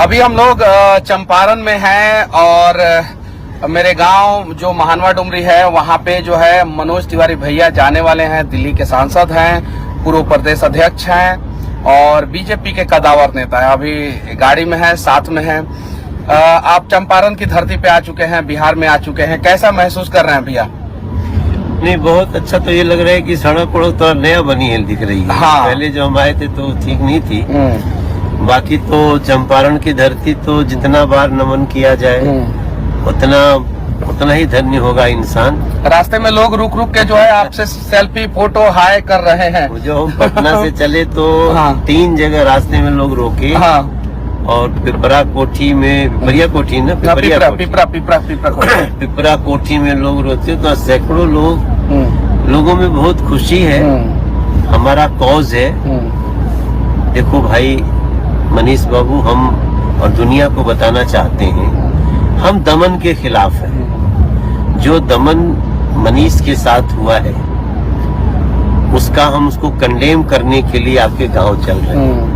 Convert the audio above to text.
अभी हम लोग चंपारण में हैं और मेरे गांव जो महानवा डुमरी है वहां पे जो है मनोज तिवारी भैया जाने वाले हैं। दिल्ली के सांसद हैं, पूर्व प्रदेश अध्यक्ष हैं और बीजेपी के कदावर नेता है। अभी गाड़ी में है, साथ में है। आप चंपारण की धरती पे आ चुके हैं, बिहार में आ चुके हैं, कैसा महसूस कर रहे हैं भैया? नहीं, बहुत अच्छा तो ये लग रहा है कि सड़क वड़क थोड़ा नया बनी है, दिख रही है। हाँ। पहले जो हम आए थे तो ठीक नहीं थी। बाकी तो चंपारण की धरती तो जितना बार नमन किया जाए उतना ही धन्य होगा इंसान। रास्ते में लोग रुक रुक के जो है आपसे सेल्फी फोटो हाय कर रहे हैं। जो हम पटना से चले तो हाँ। 3 जगह रास्ते में लोग रोके। हाँ। और पिपरा कोठी में, पिपरिया कोठी ना, पिपरा कोठी में लोग रोते तो सैकड़ों लोगों में बहुत खुशी है। हमारा कॉज है। देखो भाई मनीष बाबू, हम और दुनिया को बताना चाहते हैं, हम दमन के खिलाफ हैं। जो दमन मनीष के साथ हुआ है उसका हम उसको कंडेम करने के लिए आपके गांव चल रहे हैं।